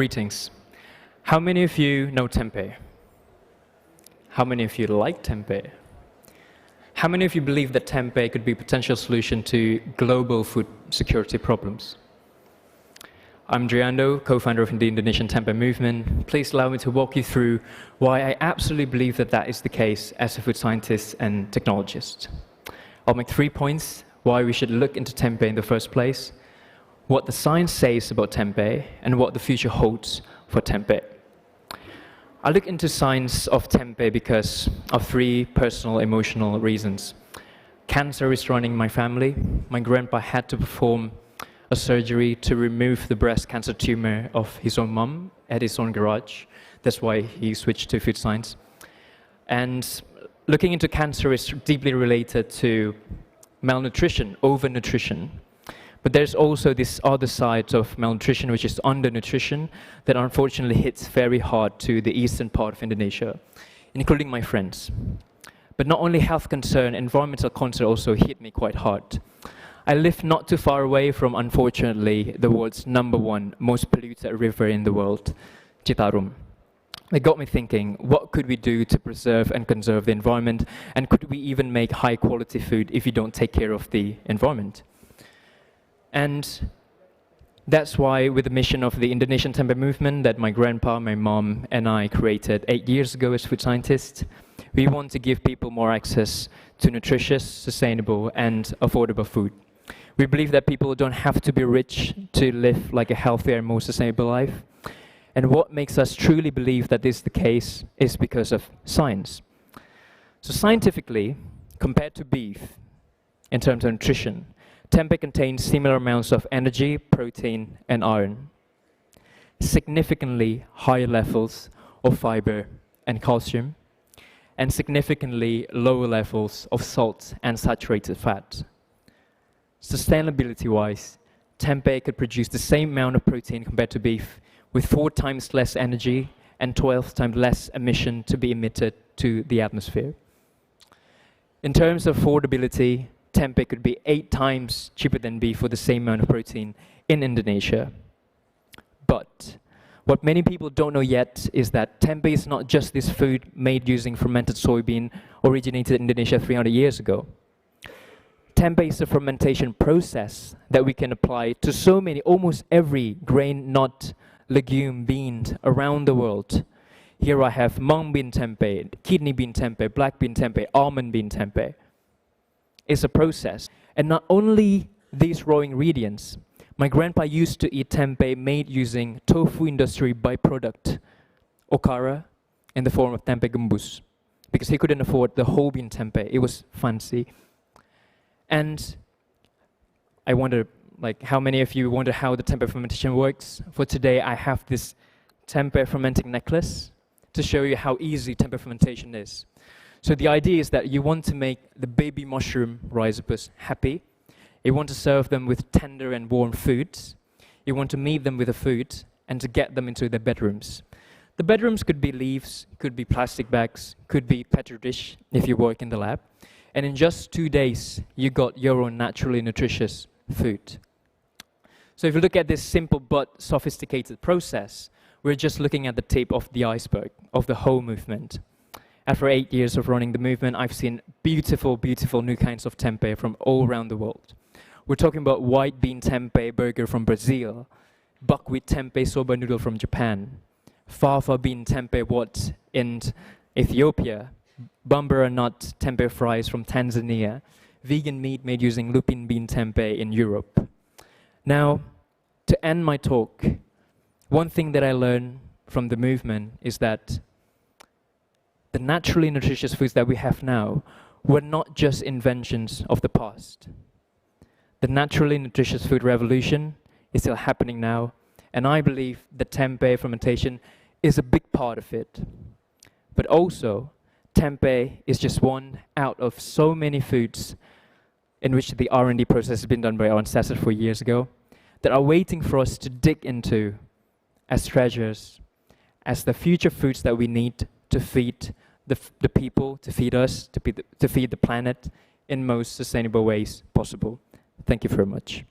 Greetings. How many of you know tempeh? How many of you like tempeh? How many of you believe that tempeh could be a potential solution to global food security problems? I'm Driando, co-founder of the Indonesian Tempe movement. Please allow me to walk you through why I absolutely believe that that is the case as a food scientist and technologist. I'll make 3 points: why we should look into tempeh in the first place, what the science says about tempeh, and what the future holds for tempeh. I look into science of tempeh because of 3 personal emotional reasons. Cancer is running my family. My grandpa had to perform a surgery to remove the breast cancer tumor of his own mom at his own garage. That's why he switched to food science. And looking into cancer is deeply related to malnutrition, overnutrition. But there's also this other side of malnutrition, which is undernutrition, that unfortunately hits very hard to the eastern part of Indonesia, including my friends. But not only health concern, environmental concern also hit me quite hard. I live not too far away from, unfortunately, the world's #1 most polluted river in the world, Citarum. It got me thinking, what could we do to preserve and conserve the environment? And could we even make high-quality food if you don't take care of the environment? And that's why, with the mission of the Indonesian Tempe movement that my grandpa, my mom, and I created 8 years ago as food scientists, we want to give people more access to nutritious, sustainable, and affordable food. We believe that people don't have to be rich to live like a healthier, more sustainable life. And what makes us truly believe that this is the case is because of science. So scientifically, compared to beef, in terms of nutrition, tempeh contains similar amounts of energy, protein, and iron. Significantly higher levels of fiber and calcium, and significantly lower levels of salt and saturated fat. Sustainability-wise, tempeh could produce the same amount of protein compared to beef, with 4 times less energy and 12 times less emission to be emitted to the atmosphere. In terms of affordability, tempeh could be 8 times cheaper than beef for the same amount of protein in Indonesia. But what many people don't know yet is that tempeh is not just this food made using fermented soybean originated in Indonesia 300 years ago. Tempeh is a fermentation process that we can apply to so many, almost every grain, nut, legume, bean around the world. Here I have mung bean tempeh, kidney bean tempeh, black bean tempeh, almond bean tempeh. It's a process. And not only these raw ingredients, my grandpa used to eat tempeh made using tofu industry byproduct, okara, in the form of tempeh gembus, because he couldn't afford the whole bean tempeh. It was fancy. And I wonder, how many of you wonder how the tempeh fermentation works? For today, I have this tempeh fermenting necklace to show you how easy tempeh fermentation is. So the idea is that you want to make the baby mushroom rhizopus happy. You want to serve them with tender and warm foods. You want to meet them with the food and to get them into their bedrooms. The bedrooms could be leaves, could be plastic bags, could be petri dish if you work in the lab. And in just 2 days, you got your own naturally nutritious food. So if you look at this simple but sophisticated process, we're just looking at the tip of the iceberg of the whole movement. After 8 years of running the movement, I've seen beautiful, beautiful new kinds of tempeh from all around the world. We're talking about white bean tempeh burger from Brazil, buckwheat tempeh soba noodle from Japan, fava bean tempeh wat in Ethiopia, bambara nut tempeh fries from Tanzania, vegan meat made using lupin bean tempeh in Europe. Now, to end my talk, one thing that I learned from the movement is that the naturally nutritious foods that we have now were not just inventions of the past. The naturally nutritious food revolution is still happening now, and I believe the tempeh fermentation is a big part of it. But also, tempeh is just one out of so many foods in which the R&D process has been done by our ancestors 4 years ago that are waiting for us to dig into as treasures, as the future foods that we need to feed the people, to feed us, to feed the planet in most sustainable ways possible. Thank you very much.